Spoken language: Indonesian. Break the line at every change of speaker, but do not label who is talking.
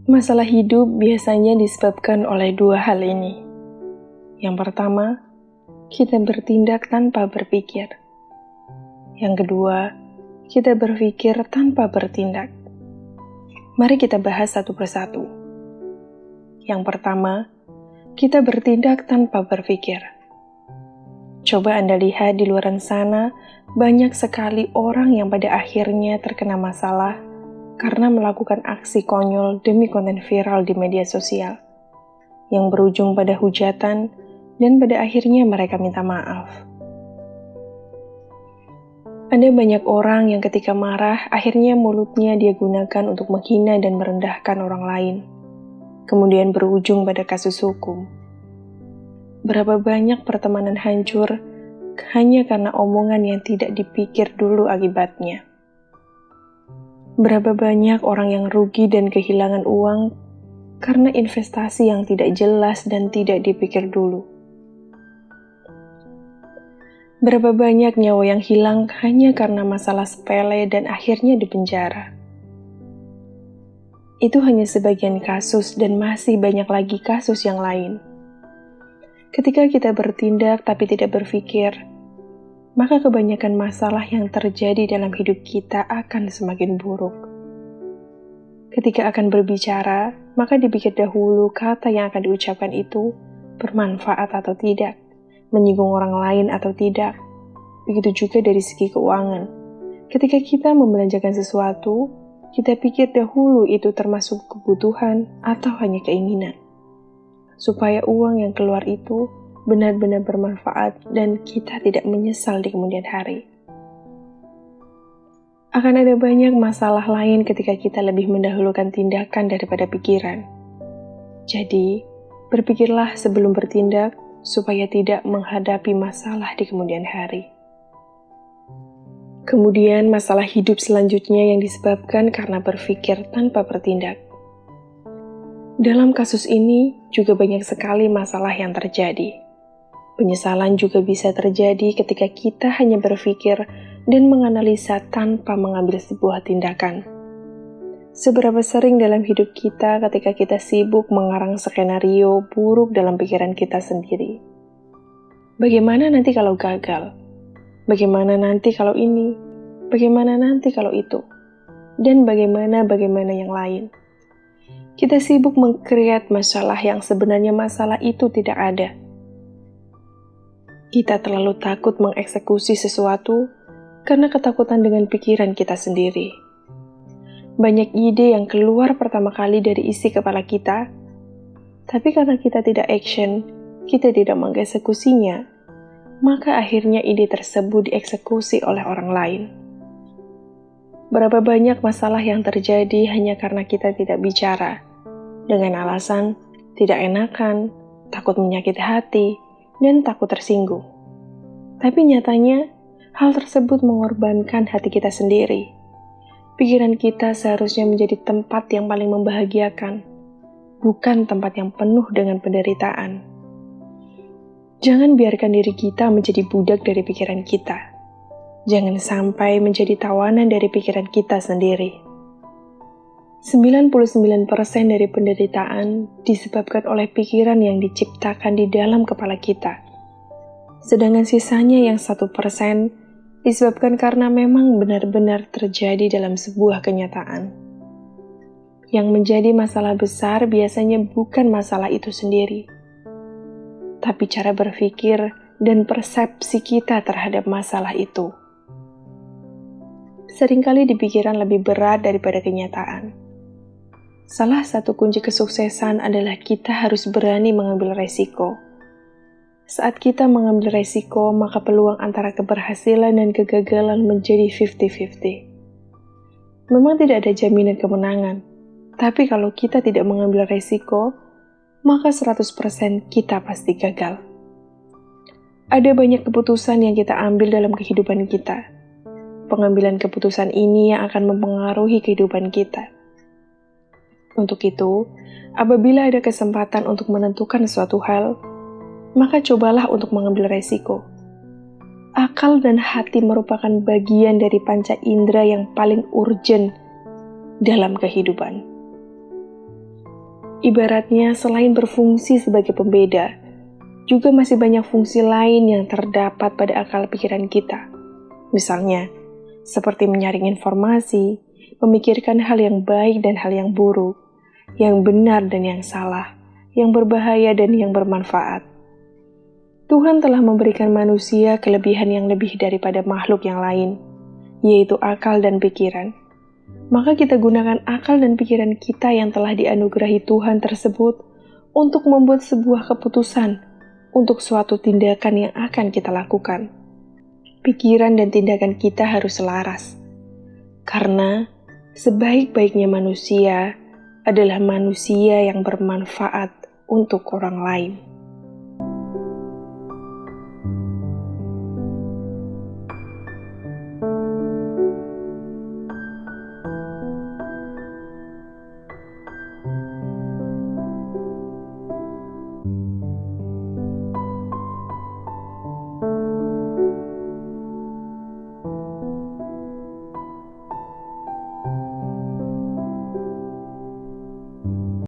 Masalah hidup biasanya disebabkan oleh dua hal ini. Yang pertama, kita bertindak tanpa berpikir. Yang kedua, kita berpikir tanpa bertindak. Mari kita bahas satu persatu. Yang pertama, kita bertindak tanpa berpikir. Coba Anda lihat di luar sana, banyak sekali orang yang pada akhirnya terkena masalah karena melakukan aksi konyol demi konten viral di media sosial, yang berujung pada hujatan dan pada akhirnya mereka minta maaf. Ada banyak orang yang ketika marah, akhirnya mulutnya dia gunakan untuk menghina dan merendahkan orang lain, kemudian berujung pada kasus hukum. Berapa banyak pertemanan hancur hanya karena omongan yang tidak dipikir dulu akibatnya. Berapa banyak orang yang rugi dan kehilangan uang karena investasi yang tidak jelas dan tidak dipikir dulu. Berapa banyak nyawa yang hilang hanya karena masalah sepele dan akhirnya dipenjara. Itu hanya sebagian kasus dan masih banyak lagi kasus yang lain. Ketika kita bertindak tapi tidak berpikir, maka kebanyakan masalah yang terjadi dalam hidup kita akan semakin buruk. Ketika akan berbicara, maka dipikir dahulu kata yang akan diucapkan itu bermanfaat atau tidak, menyinggung orang lain atau tidak. Begitu juga dari segi keuangan. Ketika kita membelanjakan sesuatu, kita pikir dahulu itu termasuk kebutuhan atau hanya keinginan, supaya uang yang keluar itu benar-benar bermanfaat dan kita tidak menyesal di kemudian hari. Akan ada banyak masalah lain ketika kita lebih mendahulukan tindakan daripada pikiran. Jadi, berpikirlah sebelum bertindak supaya tidak menghadapi masalah di kemudian hari. Kemudian masalah hidup selanjutnya yang disebabkan karena berpikir tanpa bertindak. Dalam kasus ini juga banyak sekali masalah yang terjadi. Penyesalan juga bisa terjadi ketika kita hanya berpikir dan menganalisa tanpa mengambil sebuah tindakan. Seberapa sering dalam hidup kita ketika kita sibuk mengarang skenario buruk dalam pikiran kita sendiri. Bagaimana nanti kalau gagal? Bagaimana nanti kalau ini? Bagaimana nanti kalau itu? Dan bagaimana yang lain? Kita sibuk mengkreat masalah yang sebenarnya masalah itu tidak ada. Kita terlalu takut mengeksekusi sesuatu karena ketakutan dengan pikiran kita sendiri. Banyak ide yang keluar pertama kali dari isi kepala kita, tapi karena kita tidak action, kita tidak mengeksekusinya, maka akhirnya ide tersebut dieksekusi oleh orang lain. Berapa banyak masalah yang terjadi hanya karena kita tidak bicara, dengan alasan tidak enakan, takut menyakiti hati, dan takut tersinggung. Tapi nyatanya, hal tersebut mengorbankan hati kita sendiri. Pikiran kita seharusnya menjadi tempat yang paling membahagiakan, bukan tempat yang penuh dengan penderitaan. Jangan biarkan diri kita menjadi budak dari pikiran kita. Jangan sampai menjadi tawanan dari pikiran kita sendiri. 99% dari penderitaan disebabkan oleh pikiran yang diciptakan di dalam kepala kita. Sedangkan sisanya yang 1% disebabkan karena memang benar-benar terjadi dalam sebuah kenyataan. Yang menjadi masalah besar biasanya bukan masalah itu sendiri, tapi cara berpikir dan persepsi kita terhadap masalah itu. Seringkali di pikiran lebih berat daripada kenyataan. Salah satu kunci kesuksesan adalah kita harus berani mengambil resiko. Saat kita mengambil resiko, maka peluang antara keberhasilan dan kegagalan menjadi 50-50. Memang tidak ada jaminan kemenangan, tapi kalau kita tidak mengambil resiko, maka 100% kita pasti gagal. Ada banyak keputusan yang kita ambil dalam kehidupan kita. Pengambilan keputusan ini yang akan mempengaruhi kehidupan kita. Untuk itu, apabila ada kesempatan untuk menentukan suatu hal, maka cobalah untuk mengambil resiko. Akal dan hati merupakan bagian dari panca indera yang paling urgen dalam kehidupan. Ibaratnya selain berfungsi sebagai pembeda, juga masih banyak fungsi lain yang terdapat pada akal pikiran kita. Misalnya, seperti menyaring informasi, memikirkan hal yang baik dan hal yang buruk, yang benar dan yang salah, yang berbahaya dan yang bermanfaat. Tuhan telah memberikan manusia kelebihan yang lebih daripada makhluk yang lain, yaitu akal dan pikiran. Maka kita gunakan akal dan pikiran kita yang telah dianugerahi Tuhan tersebut untuk membuat sebuah keputusan untuk suatu tindakan yang akan kita lakukan. Pikiran dan tindakan kita harus selaras, karena sebaik-baiknya manusia adalah manusia yang bermanfaat untuk orang lain.